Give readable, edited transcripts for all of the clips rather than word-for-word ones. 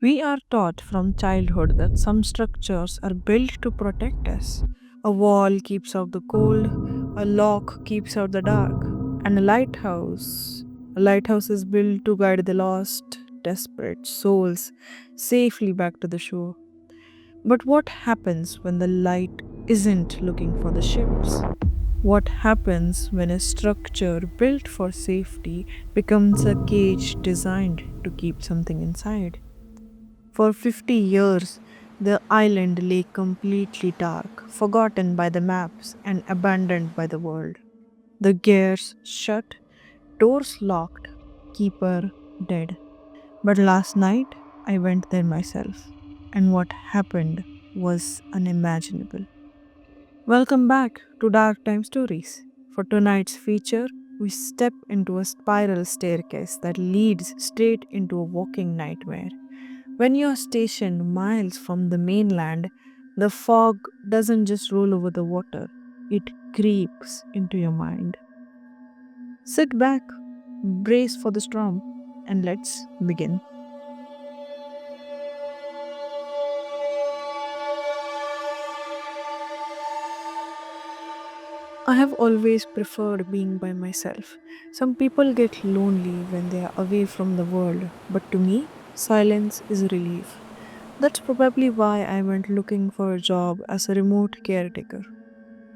We are taught from childhood that some structures are built to protect us. A wall keeps out the cold, a lock keeps out the dark, and a lighthouse is built to guide the lost, desperate souls safely back to the shore. But what happens when the light isn't looking for the ships? What happens when a structure built for safety becomes a cage designed to keep something inside? For 50 years, the island lay completely dark, forgotten by the maps and abandoned by the world. The gears shut, doors locked, keeper dead. But last night, I went there myself, and what happened was unimaginable. Welcome back to Dark Time Stories. For tonight's feature, we step into a spiral staircase that leads straight into a walking nightmare. When you're stationed miles from the mainland, the fog doesn't just roll over the water, it creeps into your mind. Sit back, brace for the storm, and let's begin. I have always preferred being by myself. Some people get lonely when they are away from the world, but to me, silence is a relief. That's probably why I went looking for a job as a remote caretaker.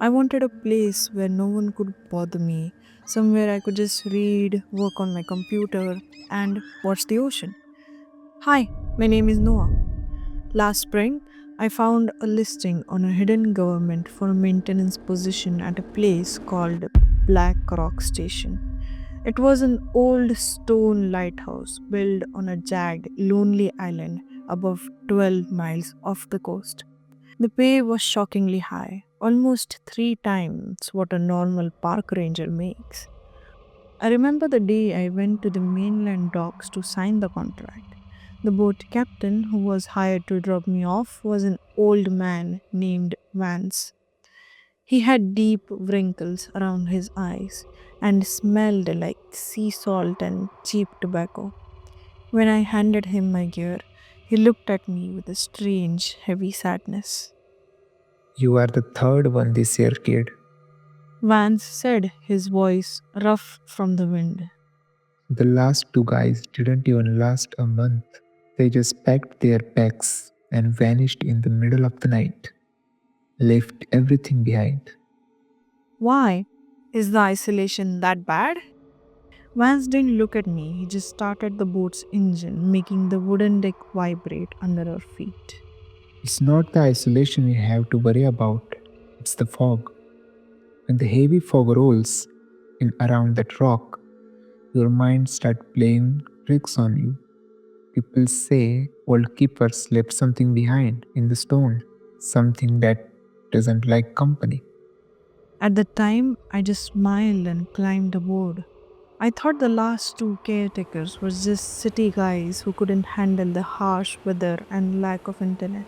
I wanted a place where no one could bother me, somewhere I could just read, work on my computer, and watch the ocean. Hi, my name is Noah. Last spring, I found a listing on a hidden government for a maintenance position at a place called Black Rock Station. It was an old stone lighthouse built on a jagged, lonely island above 12 miles off the coast. The pay was shockingly high, almost three times what a normal park ranger makes. I remember the day I went to the mainland docks to sign the contract. The boat captain who was hired to drop me off was an old man named Vance. He had deep wrinkles around his eyes and smelled like sea salt and cheap tobacco. When I handed him my gear, he looked at me with a strange, heavy sadness. You are the third one this year, kid. Vance said, his voice rough from the wind. The last two guys didn't even last a month. They just packed their bags and vanished in the middle of the night, left everything behind. Why? Is the isolation that bad? Vance didn't look at me, he just started the boat's engine, making the wooden deck vibrate under our feet. It's not the isolation you have to worry about, it's the fog. When the heavy fog rolls in around that rock, your mind starts playing tricks on you. People say old keepers left something behind in the stone, something that doesn't like company. At the time, I just smiled and climbed aboard. I thought the last two caretakers were just city guys who couldn't handle the harsh weather and lack of internet.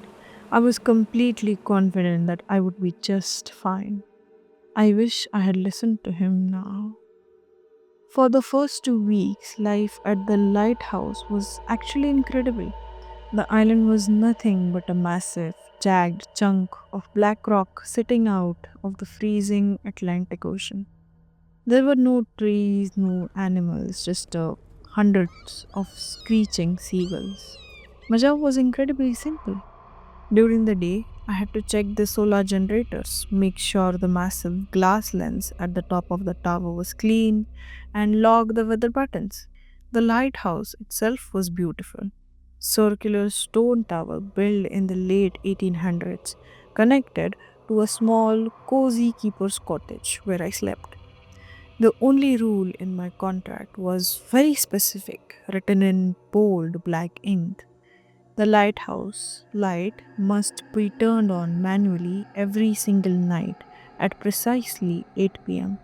I was completely confident that I would be just fine. I wish I had listened to him now. For the first 2 weeks, life at the lighthouse was actually incredible. The island was nothing but a massive, jagged chunk of black rock sitting out of the freezing Atlantic Ocean. There were no trees, no animals, just hundreds of screeching seagulls. My job was incredibly simple. During the day, I had to check the solar generators, make sure the massive glass lens at the top of the tower was clean, and log the weather patterns. The lighthouse itself was beautiful. Circular stone tower built in the late 1800s, connected to a small, cozy keeper's cottage where I slept. The only rule in my contract was very specific, written in bold black ink. The lighthouse light must be turned on manually every single night at precisely 8 pm,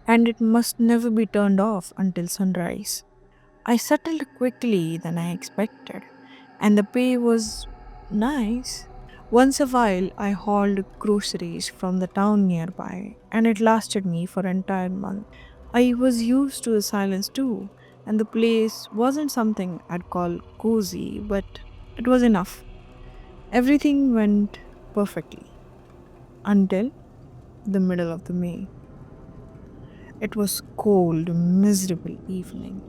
and it must never be turned off until sunrise. I settled quickly than I expected, and the pay was nice. Once a while, I hauled groceries from the town nearby, and it lasted me for an entire month. I was used to the silence too, and the place wasn't something I'd call cozy, but It was enough. Everything went perfectly until the middle of the May. It was cold, miserable evening.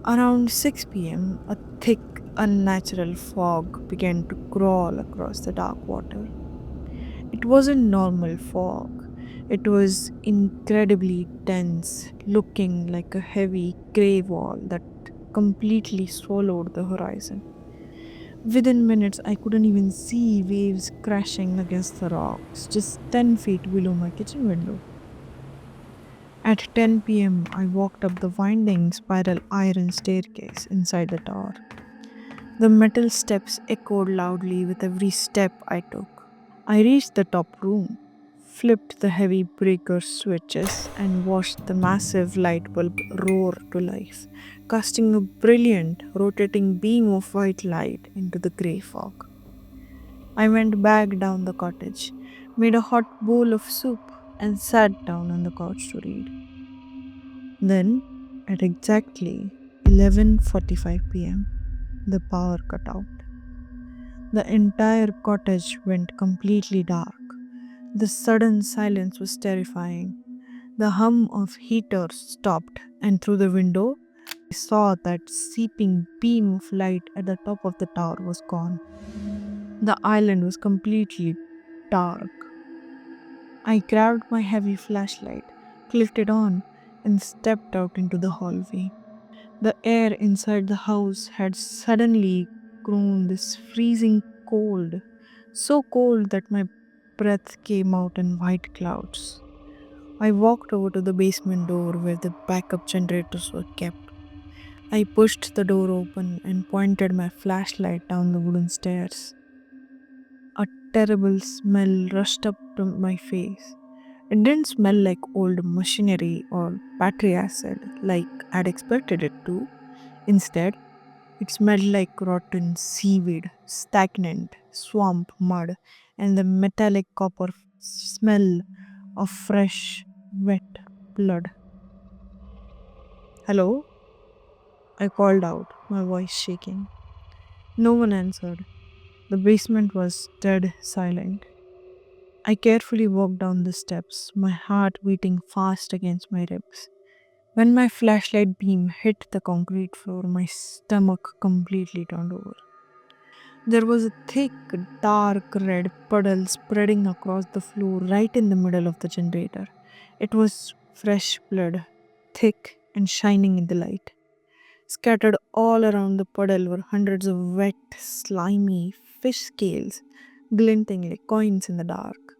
Around 6 p.m., a thick, unnatural fog began to crawl across the dark water. It wasn't normal fog. It was incredibly dense, looking like a heavy gray wall that completely swallowed the horizon. Within minutes, I couldn't even see waves crashing against the rocks, just 10 feet below my kitchen window. At 10 p.m., I walked up the winding spiral iron staircase inside the tower. The metal steps echoed loudly with every step I took. I reached the top room, flipped the heavy breaker switches, and watched the massive light bulb roar to life, casting a brilliant, rotating beam of white light into the grey fog. I went back down the cottage, made a hot bowl of soup, and sat down on the couch to read. Then, at exactly 11:45 p.m., the power cut out. The entire cottage went completely dark. The sudden silence was terrifying. The hum of heaters stopped, and through the window, I saw that seeping beam of light at the top of the tower was gone. The island was completely dark. I grabbed my heavy flashlight, clicked it on, and stepped out into the hallway. The air inside the house had suddenly grown this freezing cold, so cold that my breath came out in white clouds. I walked over to the basement door where the backup generators were kept. I pushed the door open and pointed my flashlight down the wooden stairs. A terrible smell rushed up to my face. It didn't smell like old machinery or battery acid like I'd expected it to. Instead, it smelled like rotten seaweed, stagnant swamp mud, and the metallic copper smell of fresh, wet blood. Hello? I called out, my voice shaking. No one answered. The basement was dead silent. I carefully walked down the steps, my heart beating fast against my ribs. When my flashlight beam hit the concrete floor, my stomach completely turned over. There was a thick, dark red puddle spreading across the floor right in the middle of the generator. It was fresh blood, thick and shining in the light. Scattered all around the puddle were hundreds of wet, slimy fish scales, glinting like coins in the dark.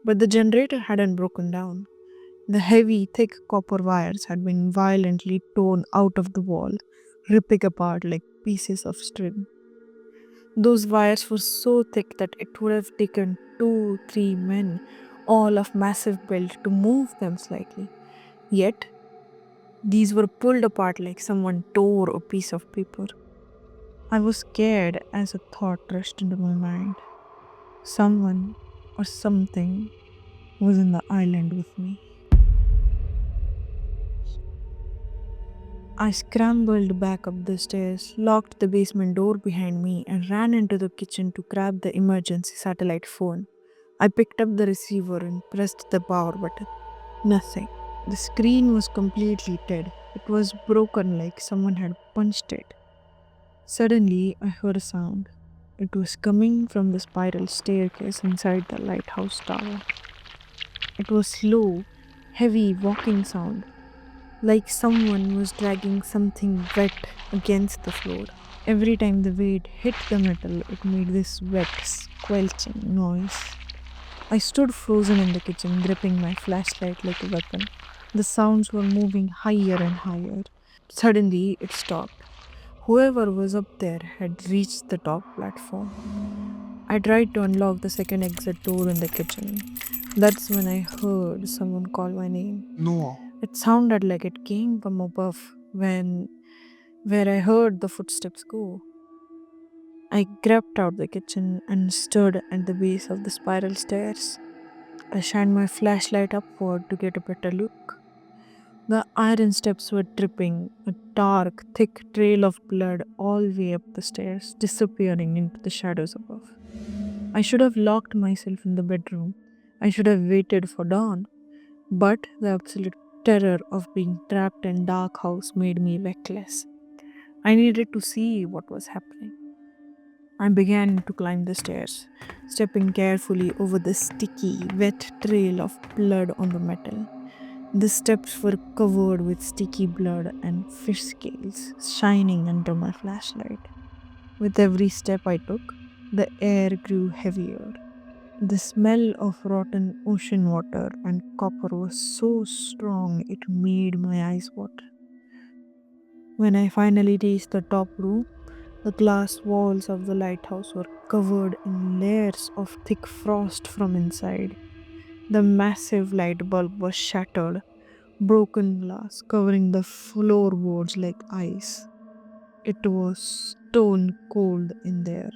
But the generator hadn't broken down. The heavy, thick copper wires had been violently torn out of the wall, ripping apart like pieces of string. Those wires were so thick that it would have taken 2, 3 men, all of massive build, to move them slightly. Yet, these were pulled apart like someone tore a piece of paper. I was scared as a thought rushed into my mind. Someone or something was in the island with me. I scrambled back up the stairs, locked the basement door behind me, and ran into the kitchen to grab the emergency satellite phone. I picked up the receiver and pressed the power button. Nothing. The screen was completely dead. It was broken like someone had punched it. Suddenly, I heard a sound. It was coming from the spiral staircase inside the lighthouse tower. It was slow, heavy walking sound, like someone was dragging something wet against the floor. Every time the weight hit the metal, it made this wet, squelching noise. I stood frozen in the kitchen, gripping my flashlight like a weapon. The sounds were moving higher and higher. Suddenly, it stopped. Whoever was up there had reached the top platform. I tried to unlock the second exit door in the kitchen. That's when I heard someone call my name. Noah. It sounded like it came from above where I heard the footsteps go. I crept out the kitchen and stood at the base of the spiral stairs. I shined my flashlight upward to get a better look. The iron steps were dripping, a dark, thick trail of blood all the way up the stairs, disappearing into the shadows above. I should have locked myself in the bedroom. I should have waited for dawn. But the absolute terror of being trapped in dark house made me reckless. I needed to see what was happening. I began to climb the stairs, stepping carefully over the sticky, wet trail of blood on the metal. The steps were covered with sticky blood and fish scales shining under my flashlight. With every step I took, the air grew heavier. The smell of rotten ocean water and copper was so strong it made my eyes water. When I finally reached the top room, the glass walls of the lighthouse were covered in layers of thick frost from inside. The massive light bulb was shattered, broken glass covering the floorboards like ice. It was stone cold in there.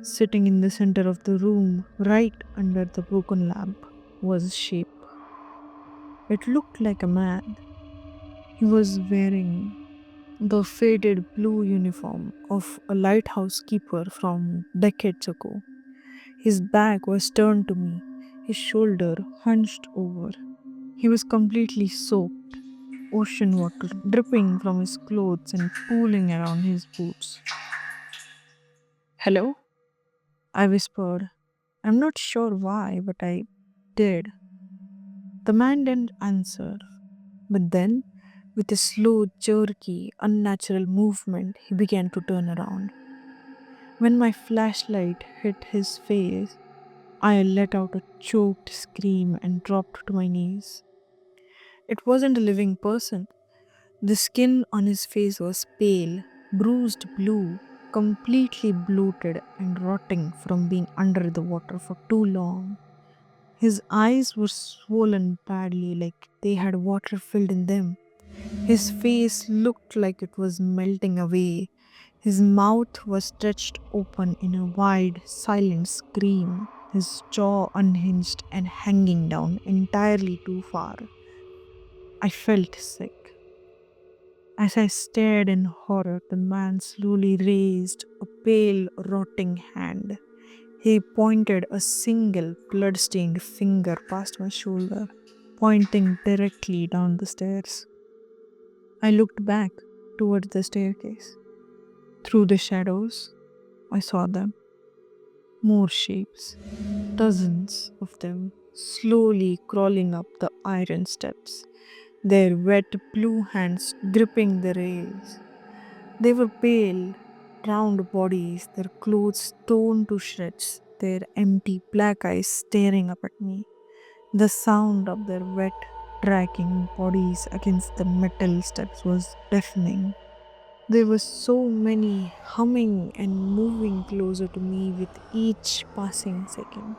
Sitting in the center of the room, right under the broken lamp, was a shape. It looked like a man. He was wearing the faded blue uniform of a lighthouse keeper from decades ago. His back was turned to me, his shoulder hunched over. He was completely soaked, ocean water dripping from his clothes and pooling around his boots. Hello? I whispered. I'm not sure why, but I did. The man didn't answer, but then, with a slow, jerky, unnatural movement, he began to turn around. When my flashlight hit his face, I let out a choked scream and dropped to my knees. It wasn't a living person. The skin on his face was pale, bruised blue, completely bloated and rotting from being under the water for too long. His eyes were swollen badly, like they had water filled in them. His face looked like it was melting away. His mouth was stretched open in a wide, silent scream, his jaw unhinged and hanging down entirely too far. I felt sick. As I stared in horror, the man slowly raised a pale, rotting hand. He pointed a single blood-stained finger past my shoulder, pointing directly down the stairs. I looked back towards the staircase. Through the shadows, I saw them. More shapes, dozens of them, slowly crawling up the iron steps, their wet blue hands gripping the rails. They were pale, round bodies, their clothes torn to shreds, their empty black eyes staring up at me. The sound of their wet, dragging bodies against the metal steps was deafening. There were so many humming and moving closer to me with each passing second.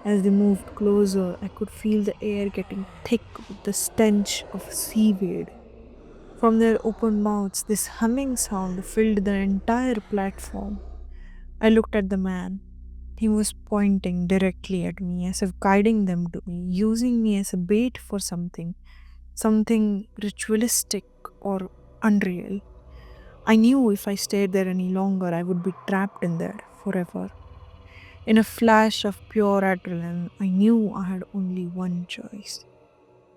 As they moved closer, I could feel the air getting thick with the stench of seaweed. From their open mouths, this humming sound filled the entire platform. I looked at the man. He was pointing directly at me, as if guiding them to me, using me as a bait for something ritualistic or unreal. I knew if I stayed there any longer, I would be trapped in there forever. In a flash of pure adrenaline, I knew I had only one choice.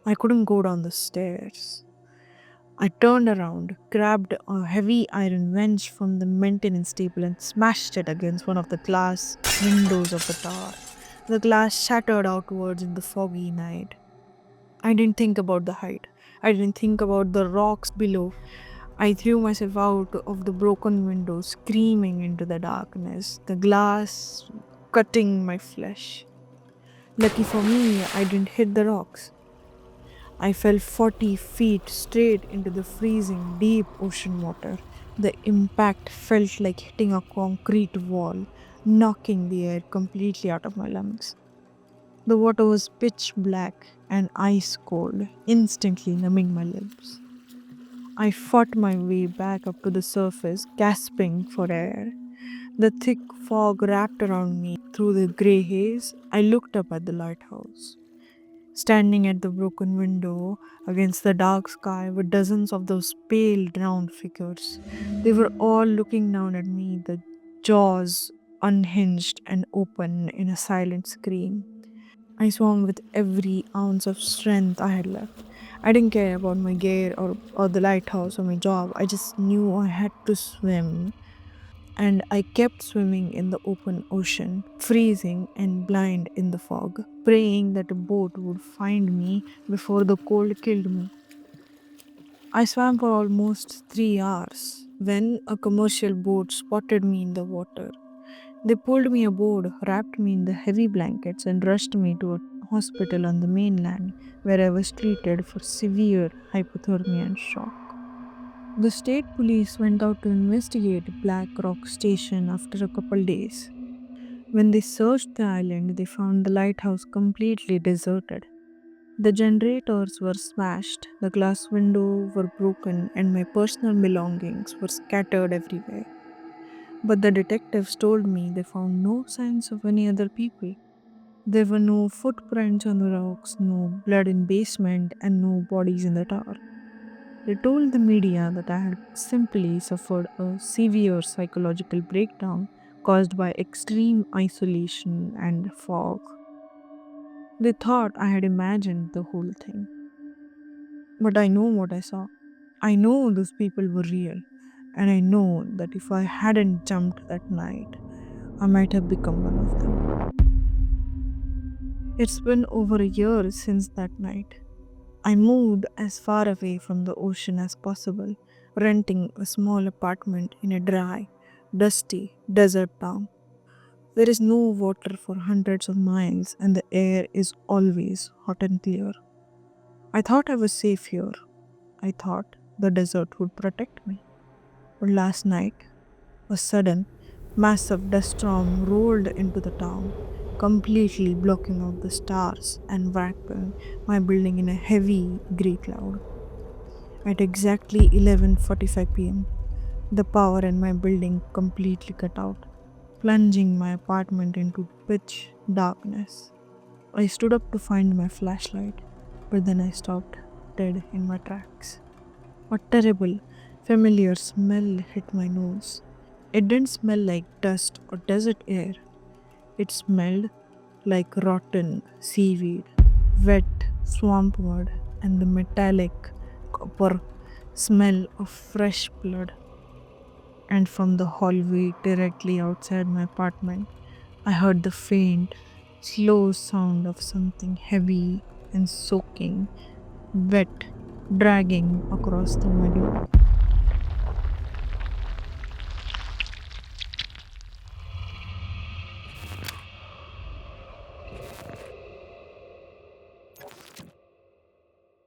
I couldn't go down the stairs. I turned around, grabbed a heavy iron wrench from the maintenance table, and smashed it against one of the glass windows of the tower. The glass shattered outwards in the foggy night. I didn't think about the height. I didn't think about the rocks below. I threw myself out of the broken window, screaming into the darkness, the glass cutting my flesh. Lucky for me, I didn't hit the rocks. I fell 40 feet straight into the freezing, deep ocean water. The impact felt like hitting a concrete wall, knocking the air completely out of my lungs. The water was pitch black and ice cold, instantly numbing my lips. I fought my way back up to the surface, gasping for air. The thick fog wrapped around me. Through the grey haze, I looked up at the lighthouse. Standing at the broken window against the dark sky were dozens of those pale, round figures. They were all looking down at me, the jaws unhinged and open in a silent scream. I swam with every ounce of strength I had left. I didn't care about my gear or the lighthouse or my job. I just knew I had to swim. And I kept swimming in the open ocean, freezing and blind in the fog, praying that a boat would find me before the cold killed me. I swam for almost 3 hours when a commercial boat spotted me in the water. They pulled me aboard, wrapped me in the heavy blankets, and rushed me to a hospital on the mainland where I was treated for severe hypothermia and shock. The state police went out to investigate Black Rock Station after a couple days. When they searched the island, they found the lighthouse completely deserted. The generators were smashed, the glass windows were broken, and my personal belongings were scattered everywhere. But the detectives told me they found no signs of any other people. There were no footprints on the rocks, no blood in basement, and no bodies in the tower. They told the media that I had simply suffered a severe psychological breakdown caused by extreme isolation and fog. They thought I had imagined the whole thing. But I know what I saw. I know those people were real. And I know that if I hadn't jumped that night, I might have become one of them. It's been over a year since that night. I moved as far away from the ocean as possible, renting a small apartment in a dry, dusty desert town. There is no water for hundreds of miles, and the air is always hot and clear. I thought I was safe here. I thought the desert would protect me. But last night, a sudden, massive dust storm rolled into the town, completely blocking out the stars and wrapping my building in a heavy grey cloud. At exactly 11:45 p.m., the power in my building completely cut out, plunging my apartment into pitch darkness. I stood up to find my flashlight, but then I stopped dead in my tracks. A terrible, familiar smell hit my nose. It didn't smell like dust or desert air. It smelled like rotten seaweed, wet swamp mud, and the metallic copper smell of fresh blood. And from the hallway directly outside my apartment, I heard the faint, slow sound of something heavy and soaking, wet, dragging across the meadow.